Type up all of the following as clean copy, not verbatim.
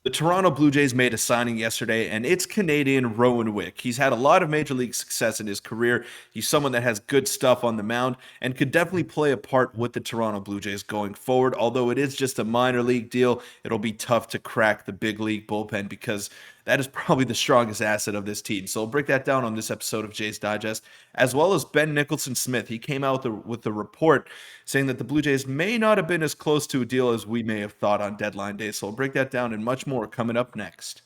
The Toronto Blue Jays made a signing yesterday, and it's Canadian Rowan Wick. He's had a lot of major league success in his career. He's someone that has good stuff on the mound and could definitely play a part with the Toronto Blue Jays going forward. Although it is just a minor league deal, it'll be tough to crack the big league bullpen because that is probably the strongest asset of this team. So we'll break that down on this episode of Jays Digest, as well as Ben Nicholson Smith. He came out with a report saying that the Blue Jays may not have been as close to a deal as we may have thought on deadline day. So we'll break that down and much more coming up next.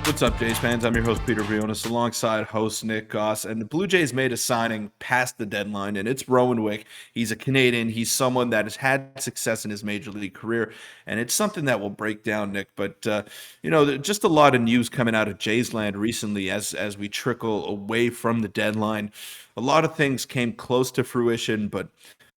What's up, Jays fans? I'm your host, Peter Vryonis, alongside host Nick Gosse. And the Blue Jays made a signing past the deadline, and it's Rowan Wick. He's a Canadian. He's someone that has had success in his major league career, and it's something that we'll break down, Nick. But, just a lot of news coming out of Jays land recently as we trickle away from the deadline. A lot of things came close to fruition, but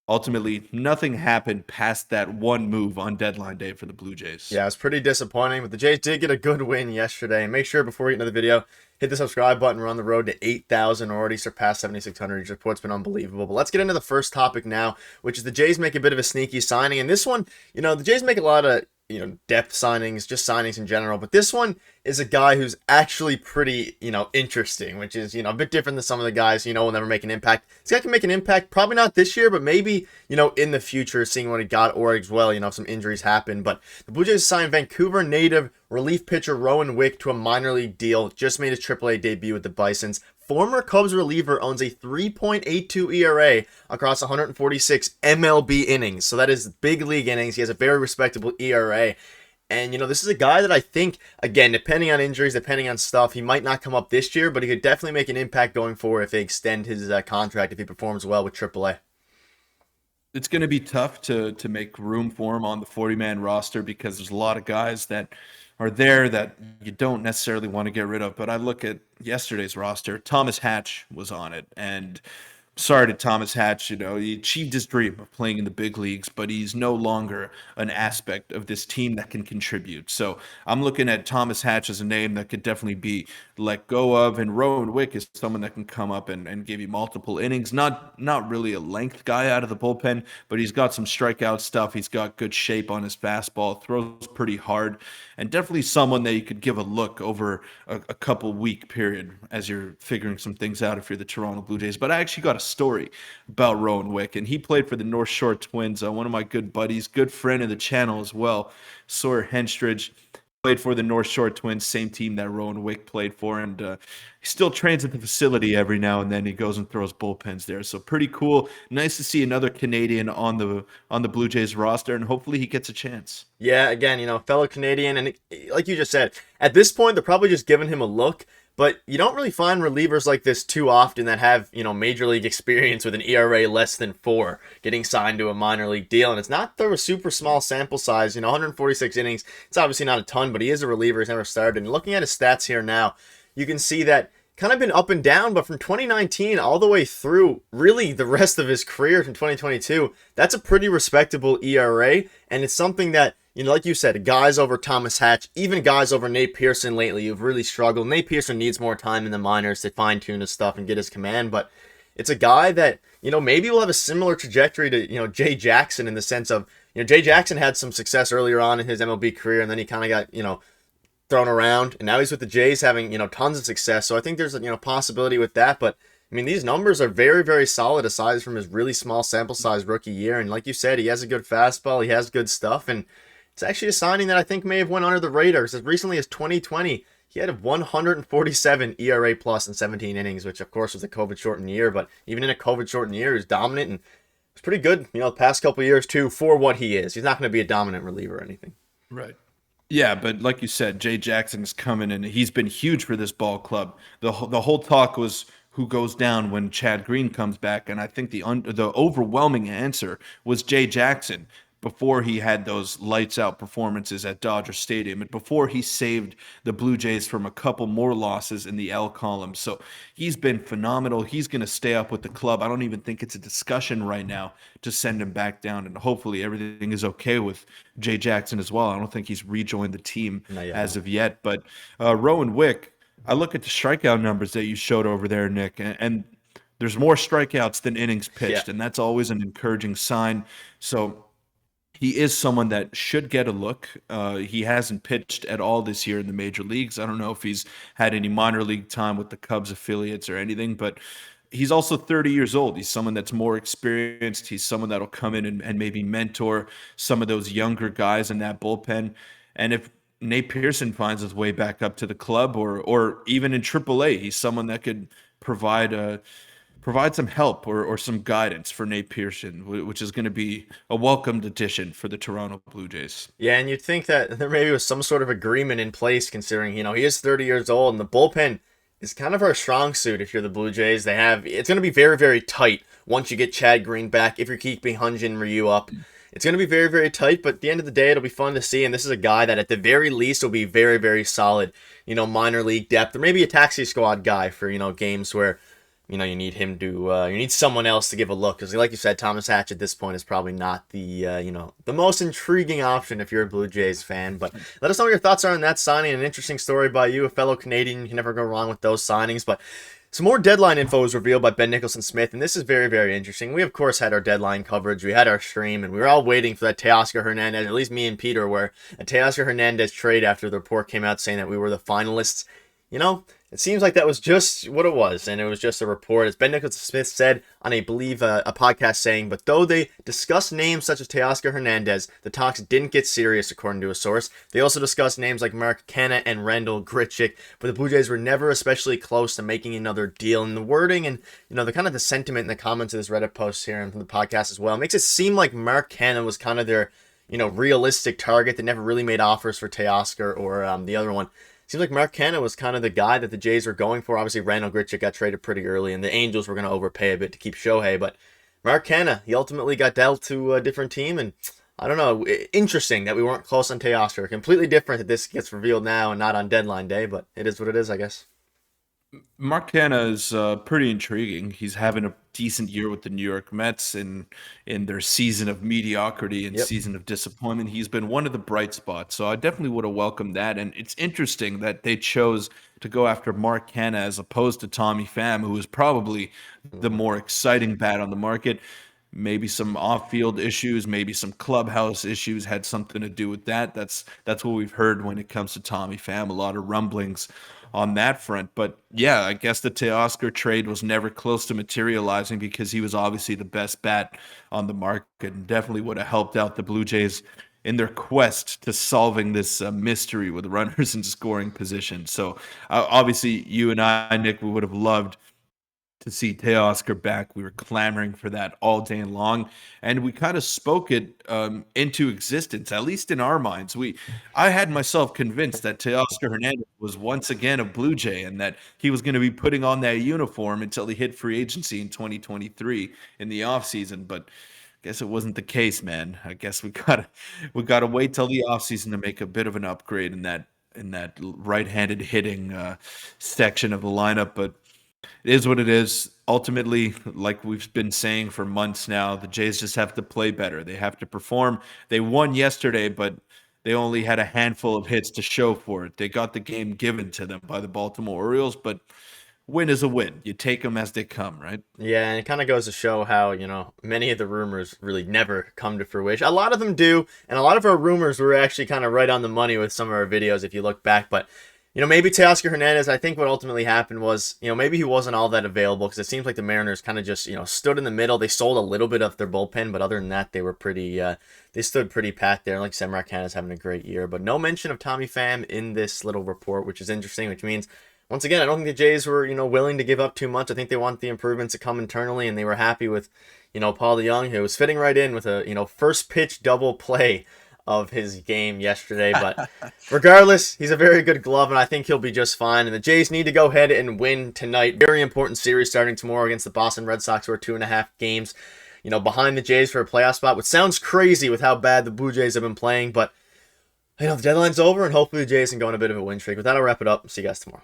ultimately, nothing happened past that one move on deadline day for the Blue Jays. Yeah, it's pretty disappointing, but the Jays did get a good win yesterday. And make sure before we get into the video, hit the subscribe button. We're on the road to 8,000, already surpassed 7,600. Your report's been unbelievable. But let's get into the first topic now, which is the Jays make a bit of a sneaky signing. And this one, the Jays make a lot of depth signings, just signings in general. But this one is a guy who's actually pretty, interesting, which is, a bit different than some of the guys, will never make an impact. This guy can make an impact, probably not this year, but maybe, in the future, seeing what he got, or as well, if some injuries happen. But the Blue Jays signed Vancouver native relief pitcher Rowan Wick to a minor league deal, just made his AAA debut with the Bisons. Former Cubs reliever owns a 3.82 ERA across 146 MLB innings. So that is big league innings. He has a very respectable ERA. And, this is a guy that I think, again, depending on injuries, depending on stuff, he might not come up this year, but he could definitely make an impact going forward if they extend his contract, if he performs well with AAA. It's going to be tough to make room for him on the 40-man roster because there's a lot of guys that are there that you don't necessarily want to get rid of. But I look at yesterday's roster. Thomas Hatch was on it, and sorry to Thomas Hatch, he achieved his dream of playing in the big leagues, but he's no longer an aspect of this team that can contribute. So I'm looking at Thomas Hatch as a name that could definitely be let go of, and Rowan Wick is someone that can come up and give you multiple innings. Not really a length guy out of the bullpen, but he's got some strikeout stuff. He's got good shape on his fastball, throws pretty hard, and definitely someone that you could give a look over a couple week period as you're figuring some things out if you're the Toronto Blue Jays. But I actually got a story about Rowan Wick, and he played for the North Shore Twins. One of my good buddies, good friend of the channel as well, Sawyer Henstridge, played for the North Shore Twins, same team that Rowan Wick played for, and he still trains at the facility every now and then. He goes and throws bullpens there, so pretty cool. Nice to see another Canadian on the Blue Jays roster, and hopefully he gets a chance. Yeah, again, fellow Canadian, and like you just said, at this point they're probably just giving him a look. But you don't really find relievers like this too often that have, major league experience with an ERA less than 4 getting signed to a minor league deal. And it's not through a super small sample size, 146 innings. It's obviously not a ton, but he is a reliever. He's never started. And looking at his stats here now, you can see that kind of been up and down, but from 2019 all the way through really the rest of his career from 2022, that's a pretty respectable ERA. And it's something that, like you said, guys over Thomas Hatch, even guys over Nate Pearson lately, who've really struggled. Nate Pearson needs more time in the minors to fine-tune his stuff and get his command, but it's a guy that, maybe will have a similar trajectory to, Jay Jackson in the sense of, Jay Jackson had some success earlier on in his MLB career, and then he kind of got, thrown around, and now he's with the Jays having, tons of success. So I think there's a, possibility with that, but these numbers are very, very solid aside from his really small sample size rookie year. And like you said, he has a good fastball, he has good stuff, and it's actually a signing that I think may have went under the radar. As recently as 2020, he had a 147 ERA plus in 17 innings, which of course was a COVID-shortened year. But even in a COVID-shortened year, he was dominant and was pretty good, the past couple of years too, for what he is. He's not going to be a dominant reliever or anything. Right. Yeah, but like you said, Jay Jackson is coming, and he's been huge for this ball club. The whole talk was who goes down when Chad Green comes back, and I think the overwhelming answer was Jay Jackson before he had those lights out performances at Dodger Stadium and before he saved the Blue Jays from a couple more losses in the L column. So he's been phenomenal. He's going to stay up with the club. I don't even think it's a discussion right now to send him back down, and hopefully everything is okay with Jay Jackson as well. I don't think he's rejoined the team as of yet, but Rowan Wick, I look at the strikeout numbers that you showed over there, Nick, and there's more strikeouts than innings pitched, and that's always an encouraging sign. So he is someone that should get a look. He hasn't pitched at all this year in the major leagues. I don't know if he's had any minor league time with the Cubs affiliates or anything, but he's also 30 years old. He's someone that's more experienced. He's someone that'll come in and maybe mentor some of those younger guys in that bullpen. And if Nate Pearson finds his way back up to the club or even in AAA, he's someone that could provide some help or some guidance for Nate Pearson, which is going to be a welcomed addition for the Toronto Blue Jays. Yeah, and you'd think that there maybe was some sort of agreement in place considering, he is 30 years old and the bullpen is kind of our strong suit if you're the Blue Jays. It's going to be very, very tight once you get Chad Green back, if you're keeping Hyun-Jin Ryu up. It's going to be very, very tight, but at the end of the day, it'll be fun to see, and this is a guy that at the very least will be very, very solid, minor league depth, or maybe a taxi squad guy for, games where you need him to, you need someone else to give a look. Because like you said, Thomas Hatch at this point is probably not the, the most intriguing option if you're a Blue Jays fan. But let us know what your thoughts are on that signing. An interesting story by you, a fellow Canadian. You can never go wrong with those signings. But some more deadline info was revealed by Ben Nicholson-Smith, and this is very, very interesting. We, of course, had our deadline coverage. We had our stream, and we were all waiting for that Teoscar Hernandez, at least me and Peter were, a Teoscar Hernandez trade after the report came out saying that we were the finalists. It seems like that was just what it was, and it was just a report. As Ben Nicholson-Smith said on, I believe, a podcast saying, but though they discussed names such as Teoscar Hernandez, the talks didn't get serious, according to a source. They also discussed names like Mark Canha and Randall Grichuk, but the Blue Jays were never especially close to making another deal. And the wording and, the kind of the sentiment in the comments of this Reddit post here and from the podcast as well makes it seem like Mark Canha was kind of their, realistic target that never really made offers for Teoscar or the other one. Seems like Mark Canha was kind of the guy that the Jays were going for. Obviously, Randall Grichuk got traded pretty early, and the Angels were going to overpay a bit to keep Shohei. But Mark Canha, he ultimately got dealt to a different team, and I don't know. Interesting that we weren't close on Teoscar. Completely different that this gets revealed now and not on deadline day, but it is what it is, I guess. Mark Canha is pretty intriguing. He's having a decent year with the New York Mets in their season of mediocrity and Yep. season of disappointment. He's been one of the bright spots, so I definitely would have welcomed that. And it's interesting that they chose to go after Mark Canha as opposed to Tommy Pham, who is probably the more exciting bat on the market. Maybe some off-field issues, maybe some clubhouse issues had something to do with that. That's what we've heard when it comes to Tommy Pham. A lot of rumblings on that front. But yeah, I guess the Teoscar trade was never close to materializing because he was obviously the best bat on the market and definitely would have helped out the Blue Jays in their quest to solving this mystery with runners in scoring position. So obviously, you and I, Nick, we would have loved to see Teoscar back. We were clamoring for that all day long, and we kind of spoke it into existence, at least in our minds. I had myself convinced that Teoscar Hernandez was once again a Blue Jay and that he was going to be putting on that uniform until he hit free agency in 2023 in the offseason, but I guess it wasn't the case, man. I guess we gotta wait till the offseason to make a bit of an upgrade in that right-handed hitting section of the lineup, but it is what it is. Ultimately, like we've been saying for months now, the Jays just have to play better. They have to perform. They won yesterday, but they only had a handful of hits to show for it. They got the game given to them by the Baltimore Orioles, but win is a win. You take them as they come, right? Yeah, and it kind of goes to show how, many of the rumors really never come to fruition. A lot of them do, and a lot of our rumors were actually kind of right on the money with some of our videos if you look back, but maybe Teoscar Hernandez, I think what ultimately happened was, maybe he wasn't all that available because it seems like the Mariners kind of just, stood in the middle. They sold a little bit of their bullpen, but other than that, they were they stood pretty pat there. Like Mark Canha is having a great year, but no mention of Tommy Pham in this little report, which is interesting, which means, once again, I don't think the Jays were, willing to give up too much. I think they want the improvements to come internally, and they were happy with, Paul DeJong, who was fitting right in with a, first pitch double play of his game yesterday, but regardless, he's a very good glove, and I think he'll be just fine. And the Jays need to go ahead and win tonight. Very important series starting tomorrow against the Boston Red Sox, who are 2.5 games, behind the Jays for a playoff spot, which sounds crazy with how bad the Blue Jays have been playing, but the deadline's over, and hopefully the Jays can go on a bit of a win streak. With that, I'll wrap it up. See you guys tomorrow.